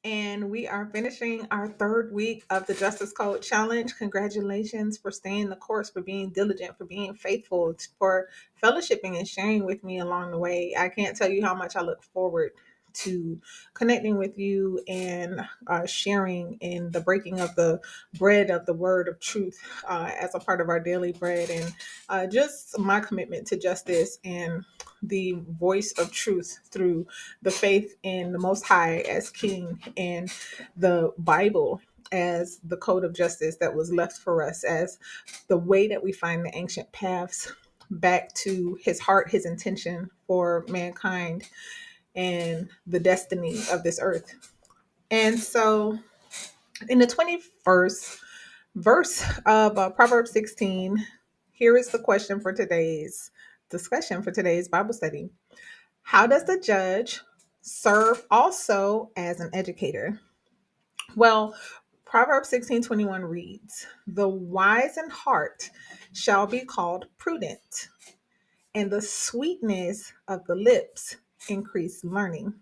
And we are finishing our third week of the Justice Code Challenge. Congratulations for staying the course, for being diligent, for being faithful, for fellowshipping and sharing with me along the way. I can't tell you how much I look forward to connecting with you and sharing in the breaking of the bread of the word of truth as a part of our daily bread, and just my commitment to justice and the voice of truth through the faith in the Most High as King and the Bible as the code of justice that was left for us, as the way that we find the ancient paths back to his heart, his intention for mankind and the destiny of this earth. And so, in the 21st verse of Proverbs 16, here is the question for today's discussion, for today's Bible study. How does the judge serve also as an educator? Well, Proverbs 16:21 reads, "The wise in heart shall be called prudent, and the sweetness of the lips increase learning."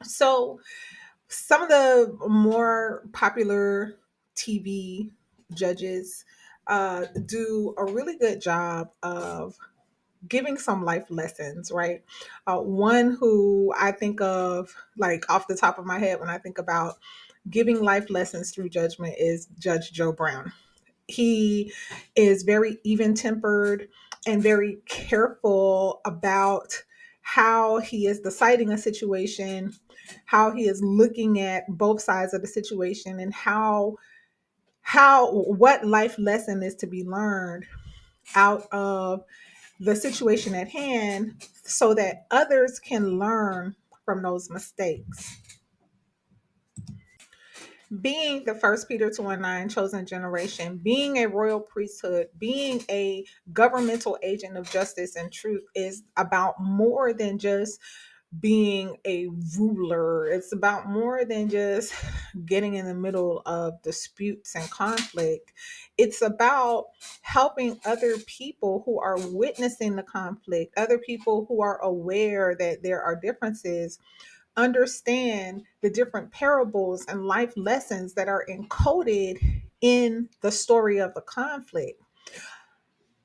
So, some of the more popular TV judges do a really good job of giving some life lessons, right? One who I think of, like off the top of my head, when I think about giving life lessons through judgment, is Judge Joe Brown. He is very even tempered and very careful about how he is deciding a situation, how he is looking at both sides of the situation, and how what life lesson is to be learned out of the situation at hand so that others can learn from those mistakes. Being the first Peter 2:9 chosen generation, being a royal priesthood, being a governmental agent of justice and truth is about more than just being a ruler. It's about more than just getting in the middle of disputes and conflict. It's about helping other people who are witnessing the conflict, other people who are aware that there are differences, understand the different parables and life lessons that are encoded in the story of the conflict.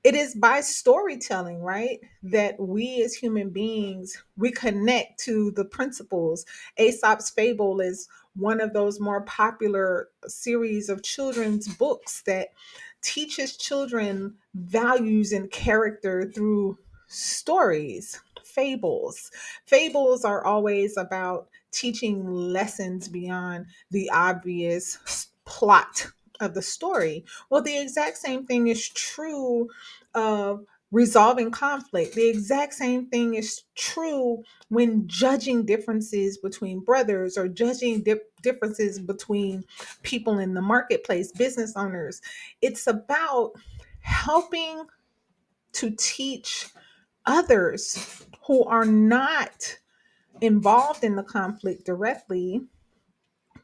It is by storytelling, right, that we as human beings, we connect to the principles. Aesop's fable is one of those more popular series of children's books that teaches children values and character through stories, fables are always about teaching lessons beyond the obvious plot of the story. Well, the exact same thing is true of resolving conflict. The exact same thing is true when judging differences between brothers, or judging differences between people in the marketplace, business owners. It's about helping to teach others who are not involved in the conflict directly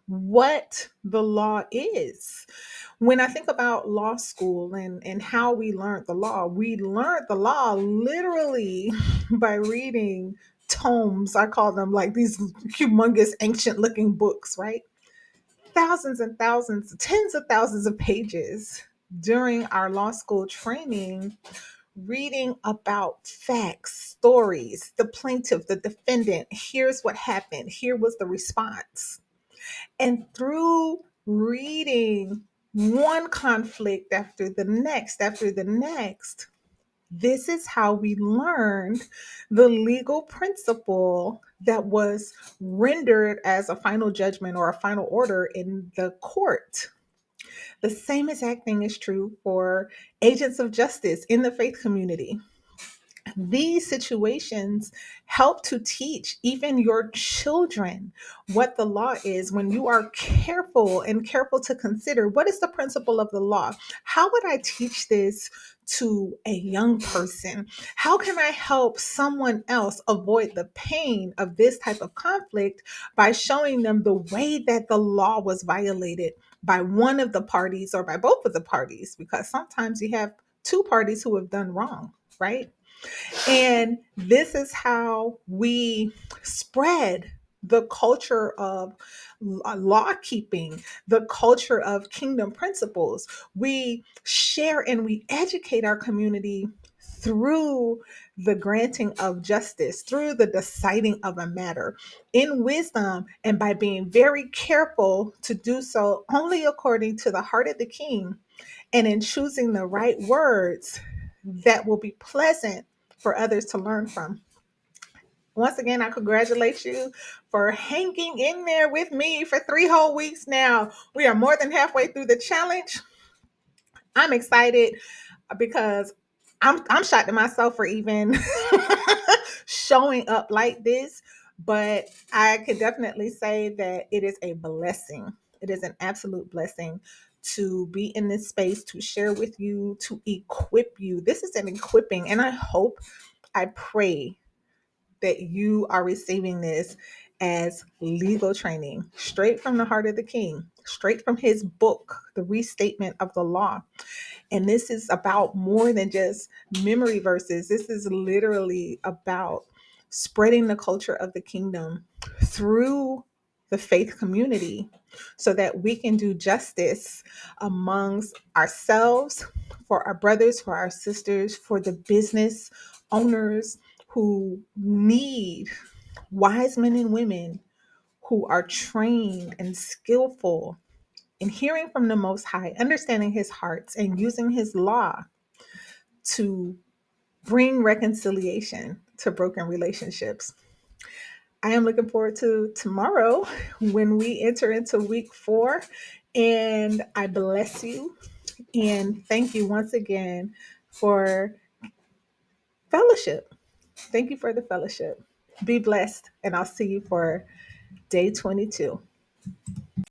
what the law is. When I think about law school and how we learned the law, we learned the law literally by reading tomes. I call them like these humongous ancient looking books, right? Thousands and thousands, tens of thousands of pages during our law school training, reading about facts, stories, the plaintiff, the defendant. Here's what happened. Here was the response. And through reading one conflict after the next, this is how we learned the legal principle that was rendered as a final judgment or a final order in the court. The same exact thing is true for agents of justice in the faith community. These situations help to teach even your children what the law is when you are careful and careful to consider what is the principle of the law. How would I teach this to a young person? How can I help someone else avoid the pain of this type of conflict by showing them the way that the law was violated by one of the parties or by both of the parties? Because sometimes you have two parties who have done wrong, right? And this is how we spread the culture of law keeping, the culture of kingdom principles. We share and we educate our community through the granting of justice, through the deciding of a matter in wisdom, and by being very careful to do so only according to the heart of the king, and in choosing the right words that will be pleasant for others to learn from. Once again, I congratulate you for hanging in there with me for 3 whole weeks now. We are more than halfway through the challenge. I'm excited because I'm shocked at myself for even showing up like this, but I can definitely say that it is a blessing. It is an absolute blessing to be in this space, to share with you, to equip you. This is an equipping, and I hope, I pray that you are receiving this as legal training straight from the heart of the king, straight from his book, The Restatement of the Law. And this is about more than just memory verses. This is literally about spreading the culture of the kingdom through the faith community so that we can do justice amongst ourselves, for our brothers, for our sisters, for the business owners who need wise men and women who are trained and skillful in hearing from the Most High, understanding his hearts, and using his law to bring reconciliation to broken relationships. I am looking forward to tomorrow when we enter into week 4. And I bless you and thank you once again for fellowship. Thank you for the fellowship. Be blessed, and I'll see you for day 22.